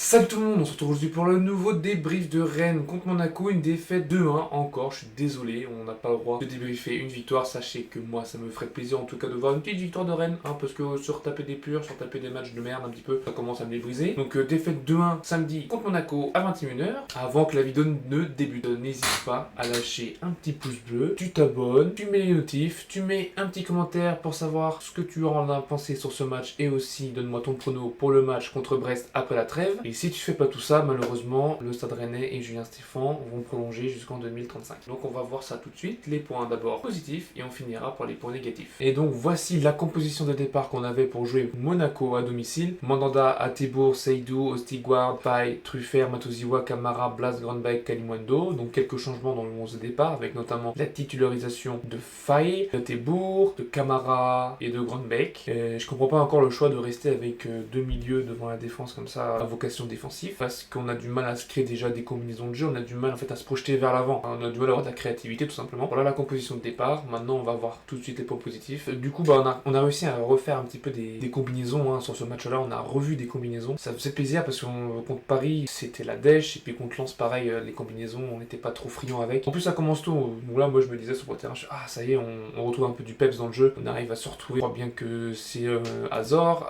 Salut tout le monde, on se retrouve aujourd'hui pour le nouveau débrief de Rennes contre Monaco, une défaite 2-1 encore, je suis désolé, on n'a pas le droit de débriefer une victoire, sachez que moi ça me ferait plaisir en tout cas de voir une petite victoire de Rennes, parce que sur taper des purs, sur taper des matchs de merde un petit peu, ça commence à me les briser. Donc défaite 2-1 samedi contre Monaco à 21h, avant que la vidéo ne débute, n'hésite pas à lâcher un petit pouce bleu, tu t'abonnes, tu mets les notifs, tu mets un petit commentaire pour savoir ce que tu en as pensé sur ce match et aussi donne-moi ton prono pour le match contre Brest après la trêve. Et si tu fais pas tout ça, malheureusement, le Stade Rennais et Julien Stéphan vont prolonger jusqu'en 2035. Donc on va voir ça tout de suite. Les points d'abord positifs et on finira par les points négatifs. Et donc voici la composition de départ qu'on avait pour jouer Monaco à domicile. Mandanda, Atebour, Seydou, Ostigouard, Faye, Truffert, Matoziwa, Camara, Blas, Grandbeck, Kalimundo. Donc quelques changements dans le 11 de départ avec notamment la titularisation de Faye, d'Atebour, de Camara et de Grandbeck. Je comprends pas encore le choix de rester avec deux milieux devant la défense comme ça à vocation défensive parce qu'on a du mal à se créer déjà des combinaisons de jeu, on a du mal en fait à se projeter vers l'avant, on a du mal à avoir de la créativité tout simplement. Voilà la composition de départ, maintenant on va voir tout de suite les points positifs. Du coup on a réussi à refaire un petit peu des combinaisons sur ce match là, on a revu des combinaisons, ça faisait plaisir parce que contre Paris c'était la dèche et puis contre Lens pareil, les combinaisons on n'était pas trop friand avec. En plus ça commence tôt, donc là moi je me disais sur le terrain, ah ça y est on retrouve un peu du peps dans le jeu, on arrive à se retrouver. Je crois bien que c'est Azor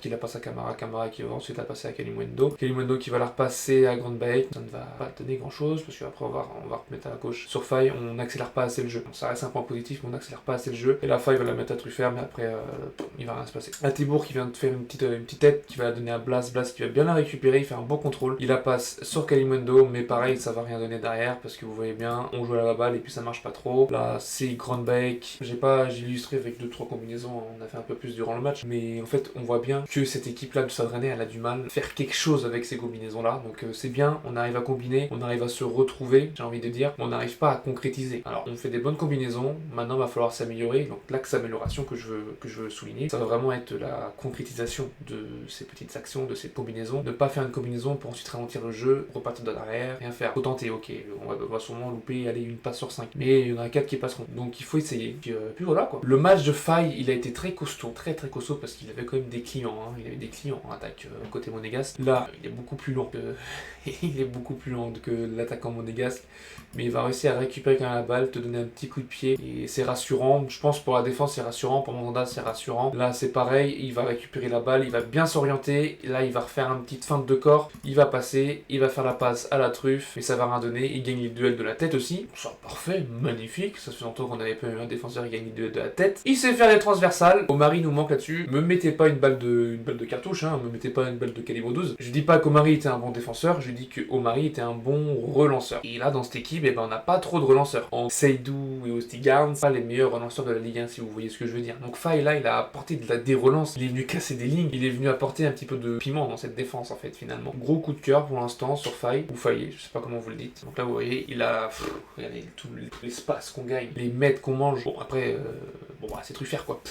qui la passe à Camara qui va ensuite la passer à Kalimundo qui va la repasser à Grandbeck. Ça ne va pas donner grand chose parce qu'après on va remettre à la gauche sur Faye, on n'accélère pas assez le jeu. Donc, ça reste un point positif mais on n'accélère pas assez le jeu. Et la Faye va la mettre à Truffert mais après il va rien se passer. Atebour qui vient de faire une petite tête qui va la donner à Blas qui va bien la récupérer, il fait un bon contrôle. Il la passe sur Kalimundo mais pareil ça va rien donner derrière parce que vous voyez bien on joue à la balle et puis ça marche pas trop. Là c'est Grandbeck. J'ai illustré avec 2-3 combinaisons, on a fait un peu plus durant le match mais en fait on voit bien que cette équipe là du Stade Rennais elle a du mal à faire quelque chose avec ces combinaisons là, donc c'est bien, on arrive à combiner, on arrive à se retrouver, j'ai envie de dire, mais on n'arrive pas à concrétiser. Alors on fait des bonnes combinaisons, maintenant il va falloir s'améliorer, donc l'axe amélioration que je veux souligner, ça va vraiment être la concrétisation de ces petites actions, de ces combinaisons, ne pas faire une combinaison pour ensuite ralentir le jeu, repartir de l'arrière, rien faire, faut tenter, ok, on va sûrement louper, aller une passe sur 5, mais il y en a 4 qui passeront, donc il faut essayer, puis voilà quoi. Le match de Faye, il a été très costaud parce qu'il avait quand même des clients, il avait des clients en attaque côté monégasque. Là, il est beaucoup plus lent que l'attaquant monégasque, mais il va réussir à récupérer quand même la balle, te donner un petit coup de pied, et c'est rassurant. Je pense pour la défense c'est rassurant, pour Mandanda c'est rassurant. Là c'est pareil, il va récupérer la balle, il va bien s'orienter, là il va refaire une petite feinte de corps, il va passer, il va faire la passe à la truffe, mais ça va rien donner, il gagne les duels de la tête aussi. Ça parfait, magnifique, ça fait longtemps qu'on n'avait pas eu un défenseur qui gagne les duels de la tête. Il sait faire les transversales, Omari nous manque là-dessus. Me mettez pas une balle de cartouche, me mettez pas une balle de calibre 12. Je dis pas qu'Omari était un bon défenseur, je dis que Omari était un bon relanceur. Et là dans cette équipe, on n'a pas trop de relanceurs. En Seydou et Ostigard, pas les meilleurs relanceurs de la Ligue 1 si vous voyez ce que je veux dire. Donc Faye là, il a apporté des relances, il est venu casser des lignes, il est venu apporter un petit peu de piment dans cette défense en fait finalement. Gros coup de cœur pour l'instant sur Faye, ou Faye, je sais pas comment vous le dites. Donc là vous voyez, il a, regardez tout l'espace qu'on gagne, les mètres qu'on mange. Bon après, c'est Truffert quoi.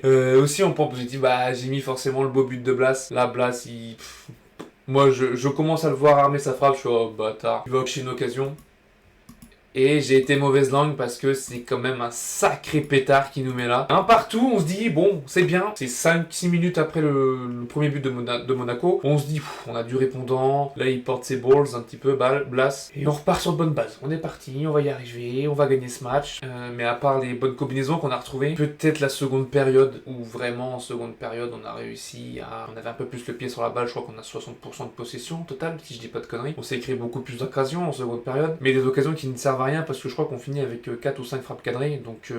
Aussi en point positif, j'ai mis forcément le beau but de Blas. Là Blas il... Moi je commence à le voir armer sa frappe, je suis oh bâtard, il va hocher une occasion. Et j'ai été mauvaise langue parce que c'est quand même un sacré pétard qui nous met là. Un partout, on se dit, bon, c'est bien. C'est 5-6 minutes après le premier but de Monaco. On se dit, on a du répondant. Là, il porte ses balls un petit peu, Blas. Et on repart sur de bonnes bases. On est parti, on va y arriver, on va gagner ce match. Mais à part les bonnes combinaisons qu'on a retrouvées, peut-être la seconde période, où vraiment en seconde période, on a réussi à... On avait un peu plus le pied sur la balle, je crois qu'on a 60% de possession total, si je dis pas de conneries. On s'est créé beaucoup plus d'occasions en seconde période, mais des occasions qui ne servent à rien parce que je crois qu'on finit avec 4 ou 5 frappes cadrées, donc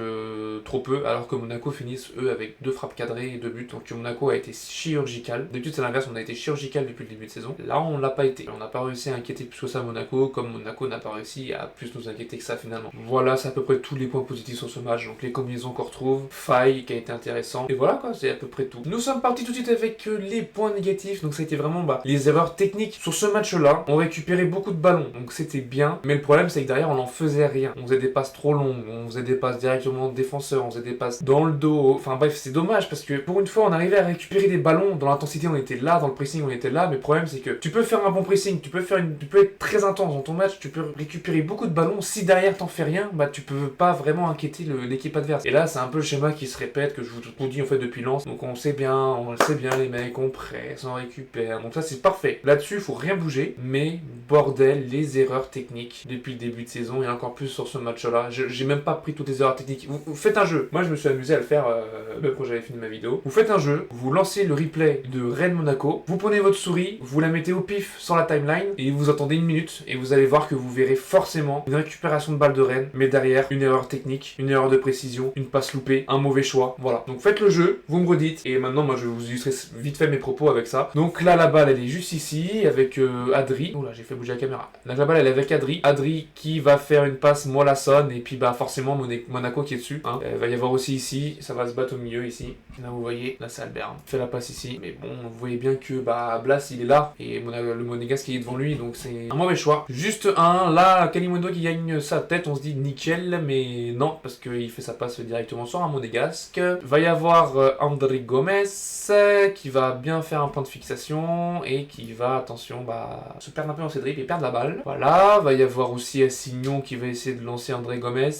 trop peu, alors que Monaco finissent eux avec 2 frappes cadrées et 2 buts, donc Monaco a été chirurgical. D'habitude c'est l'inverse, on a été chirurgical depuis le début de saison, là on l'a pas été, on n'a pas réussi à inquiéter plus que ça Monaco, comme Monaco n'a pas réussi à plus nous inquiéter que ça finalement. Voilà, c'est à peu près tous les points positifs sur ce match, donc les combinaisons qu'on retrouve, Faye qui a été intéressant, et voilà quoi, c'est à peu près tout. Nous sommes partis tout de suite avec les points négatifs, donc ça a été vraiment les erreurs techniques. Sur ce match là, on récupérait beaucoup de ballons, donc c'était bien, mais le problème c'est que derrière on en faisait rien. On faisait des passes trop longues, on faisait des passes directement de défenseur, on faisait des passes dans le dos. Enfin bref, c'est dommage parce que pour une fois, on arrivait à récupérer des ballons. Dans l'intensité, on était là, dans le pressing, on était là. Mais le problème, c'est que tu peux faire un bon pressing, tu peux être très intense dans ton match, tu peux récupérer beaucoup de ballons. Si derrière t'en fais rien, bah tu peux pas vraiment inquiéter l'équipe adverse. Et là, c'est un peu le schéma qui se répète que je vous dis en fait depuis lance. Donc on le sait bien, les mecs, on presse, on récupère. Donc ça, c'est parfait. Là-dessus, il faut rien bouger. Mais bordel, les erreurs techniques depuis le début de saison et encore plus sur ce match-là. J'ai même pas pris toutes les erreurs techniques. Vous faites un jeu. Moi, je me suis amusé à le faire même quand j'avais fini ma vidéo. Vous faites un jeu, vous lancez le replay de Rennes-Monaco, vous prenez votre souris, vous la mettez au pif sur la timeline et vous attendez une minute et vous allez voir que vous verrez forcément une récupération de balle de Rennes, mais derrière, une erreur technique, une erreur de précision, une passe loupée, un mauvais choix. Voilà. Donc faites le jeu, vous me redites et maintenant, moi, je vais vous illustrer vite fait mes propos avec ça. Donc là, la balle, elle est juste ici avec Adri. Oula, j'ai fait bouger la caméra. Donc la balle, elle est avec Adri. Adri qui va faire une passe Molasson et puis bah forcément Monaco qui est dessus. Hein. Il va y avoir aussi ici, ça va se battre au milieu ici. Là vous voyez, là c'est Albert. Hein. Fait la passe ici. Mais bon, vous voyez bien que bah Blas il est là et le Monégasque qui est devant lui, donc c'est un mauvais choix. Juste un, là Kalimondo qui gagne sa tête, on se dit nickel, mais non, parce qu'il fait sa passe directement sur un Monégasque. Va y avoir André Gomes qui va bien faire un point de fixation et qui va, attention, bah se perdre un peu dans ses dribbles et perdre la balle. Voilà, va y avoir aussi Assignon qui va essayer de lancer André Gomes,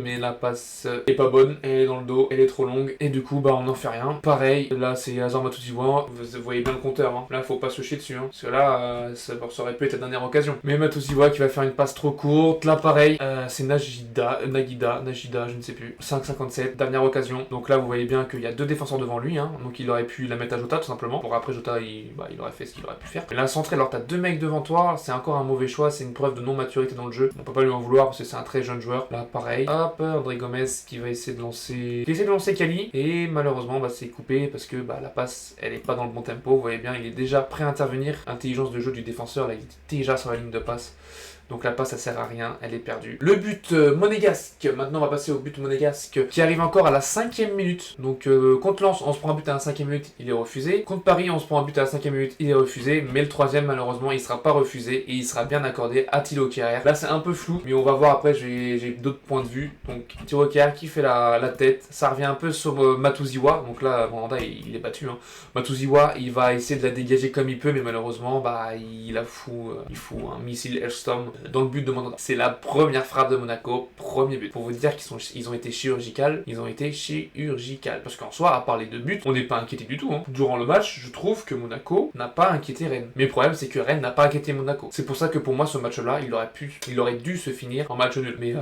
mais la passe est pas bonne, elle est dans le dos, elle est trop longue, et du coup, bah on n'en fait rien. Pareil, là c'est Hazard Matusiwa, vous voyez bien le compteur, hein. Là faut pas se chier dessus, hein, parce que là, ça aurait pu être la dernière occasion. Mais Matusiwa qui va faire une passe trop courte, là pareil, c'est Nagida, je ne sais plus, 5,57, dernière occasion. Donc là vous voyez bien qu'il y a deux défenseurs devant lui, hein, donc il aurait pu la mettre à Jota tout simplement. Pour après Jota, il aurait fait ce qu'il aurait pu faire. Mais là centré, alors t'as deux mecs devant toi, c'est encore un mauvais choix, c'est une preuve de non-maturité dans le jeu. On peut pas lui en vouloir parce que c'est un très jeune joueur. Là pareil, hop, André Gomes qui va essayer de lancer Kali, et malheureusement bah, c'est coupé parce que bah, la passe elle est pas dans le bon tempo. Vous voyez bien, il est déjà prêt à intervenir. Intelligence de jeu du défenseur, là il est déjà sur la ligne de passe. Donc la passe, ça sert à rien, elle est perdue. Le but monégasque, maintenant on va passer au but monégasque qui arrive encore à la 5e minute. Donc contre Lens, on se prend un but à la 5e minute, il est refusé. Contre Paris, on se prend un but à la 5e minute, il est refusé. Mais le troisième, malheureusement, il sera pas refusé et il sera bien accordé à Thilo Kehrer. Là, c'est un peu flou, mais on va voir après, j'ai d'autres points de vue. Donc Thilo Kehrer qui fait la tête, ça revient un peu sur Matusiwa. Donc là, Mandanda, il est battu. Hein. Matusiwa, il va essayer de la dégager comme il peut, mais malheureusement, bah, il fout un missile Hellstorm dans le but de Mandanda. C'est la première frappe de Monaco, premier but. Pour vous dire qu'ils ont été chirurgicales, parce qu'en soi, à part les deux buts, on n'est pas inquiété du tout. Hein. Durant le match, je trouve que Monaco n'a pas inquiété Rennes. Mais le problème, c'est que Rennes n'a pas inquiété Monaco. C'est pour ça que pour moi, ce match-là, il aurait dû se finir en match nul. Mais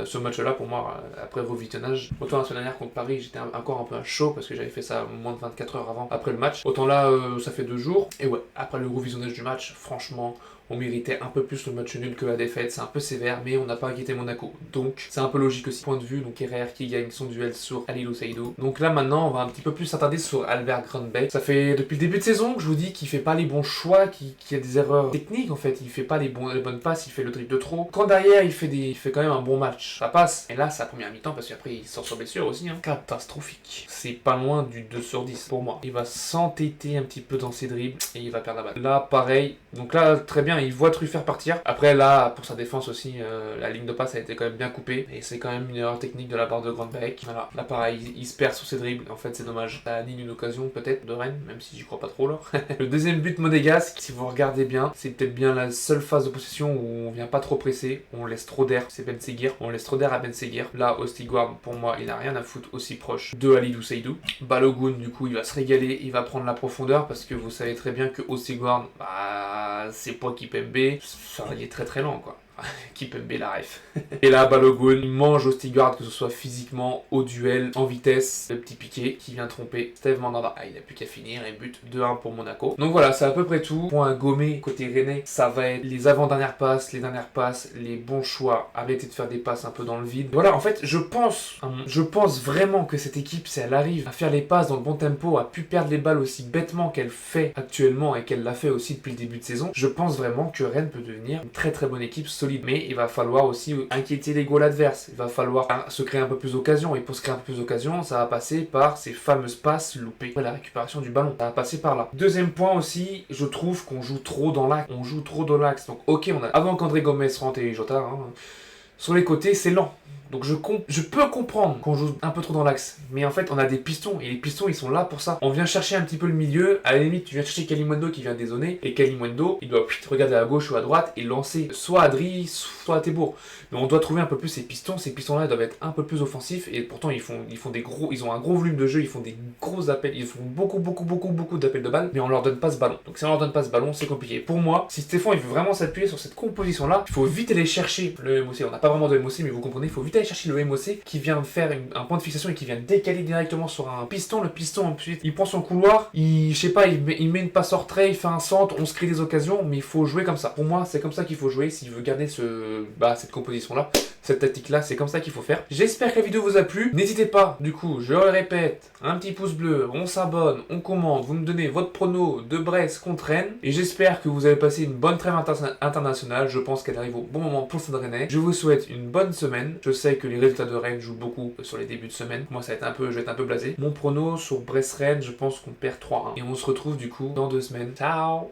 ce match-là, pour moi, après revisionnage, autant la semaine dernière contre Paris, j'étais encore un peu à chaud parce que j'avais fait ça moins de 24 heures avant, après le match. Autant là, ça fait 2 jours. Et ouais, après le revisionnage du match, franchement, on méritait un peu plus le match nul que la défaite, c'est un peu sévère, mais on n'a pas inquiété Monaco. Donc, c'est un peu logique aussi. Point de vue, donc Kehrer qui gagne son duel sur Halilou Saïdou. Donc là, maintenant, on va un petit peu plus s'attarder sur Albert Grunbeck. Ça fait depuis le début de saison que je vous dis qu'il fait pas les bons choix, qu'il y a des erreurs techniques en fait. Il fait pas les bonnes passes, il fait le dribble de trop. Quand derrière, il fait quand même un bon match. Ça passe. Et là, c'est la première mi-temps parce qu'après, il sort sur blessure aussi. Hein. Catastrophique. C'est pas loin du 2 sur 10 pour moi. Il va s'entêter un petit peu dans ses dribbles et il va perdre la balle. Là, pareil. Donc là, très bien. Il voit Truffert partir. Après là, pour sa défense aussi, la ligne de passe a été quand même bien coupée. Et c'est quand même une erreur technique de la part de Grunbeck. Voilà. Là pareil, il se perd sur ses dribbles. En fait c'est dommage. Ça annule une occasion peut-être de Rennes, même si j'y crois pas trop là. Le deuxième but monégasque, si vous regardez bien, c'est peut-être bien la seule phase de possession où on vient pas trop presser. On laisse trop d'air. C'est Ben Seguir. On laisse trop d'air à Ben Seguir. Là, Ostigouard, pour moi, il n'a rien à foutre aussi proche de Halilou Saïdou. Balogun, du coup, il va se régaler. Il va prendre la profondeur parce que vous savez très bien que Ostigouard, bah, c'est pas Kipembe. Ça il est très très lent quoi. Kipembe la ref. Et là, Balogun mange Ostigard, que ce soit physiquement, au duel, en vitesse. Le petit piqué qui vient tromper Steve Mandanda. Ah, il n'a plus qu'à finir et but 2-1 pour Monaco. Donc voilà, c'est à peu près tout. Point à gommer côté rennais, ça va être les avant-dernières passes, les dernières passes, les bons choix. Arrêtez de faire des passes un peu dans le vide. Voilà, en fait, je pense vraiment que cette équipe, si elle arrive à faire les passes dans le bon tempo, à plus perdre les balles aussi bêtement qu'elle fait actuellement et qu'elle l'a fait aussi depuis le début de saison, je pense vraiment que Rennes peut devenir une très très bonne équipe solide. Mais il va falloir aussi inquiéter les goals adverses. Il va falloir se créer un peu plus d'occasions. Et pour se créer un peu plus d'occasions, ça va passer par ces fameuses passes loupées. La récupération du ballon, ça va passer par là. Deuxième point aussi, je trouve qu'on joue trop dans l'axe. Donc ok, avant qu'André Gomes rentre et Jota, hein, Sur les côtés, c'est lent. Donc je peux comprendre qu'on joue un peu trop dans l'axe. Mais en fait, on a des pistons. Et les pistons, ils sont là pour ça. On vient chercher un petit peu le milieu. À la limite, tu viens chercher Kalimundo qui vient dézoner. Et Kalimundo, il doit regarder à gauche ou à droite et lancer soit à Dri, soit à Tebour. Mais on doit trouver un peu plus ces pistons. Ces pistons-là doivent être un peu plus offensifs. Et pourtant, ils font des gros. Ils ont un gros volume de jeu. Ils font des gros appels. Ils font beaucoup d'appels de balles. Mais on leur donne pas ce ballon. Donc si on leur donne pas ce ballon, c'est compliqué. Pour moi, si Stéphane il veut vraiment s'appuyer sur cette composition-là, il faut vite aller chercher le MOC. On n'a pas vraiment de MOC, mais vous comprenez, il faut vite aller chercher le MOC qui vient faire un point de fixation et qui vient décaler directement sur un piston. Le piston, ensuite, il prend son couloir, je sais pas, il met une passe hors trait, il fait un centre, on se crée des occasions, mais il faut jouer comme ça. Pour moi, c'est comme ça qu'il faut jouer s'il veut garder cette composition-là. Cette tactique-là, c'est comme ça qu'il faut faire. J'espère que la vidéo vous a plu. N'hésitez pas, du coup, je le répète, un petit pouce bleu, on s'abonne, on commente, vous me donnez votre prono de Brest contre Rennes. Et j'espère que vous avez passé une bonne trêve internationale. Je pense qu'elle arrive au bon moment pour le Stade Rennais. Je vous souhaite une bonne semaine. Je sais que les résultats de Rennes jouent beaucoup sur les débuts de semaine. Moi, je vais être un peu blasé. Mon prono sur Brest-Rennes, je pense qu'on perd 3-1. Et on se retrouve du coup dans 2 semaines. Ciao!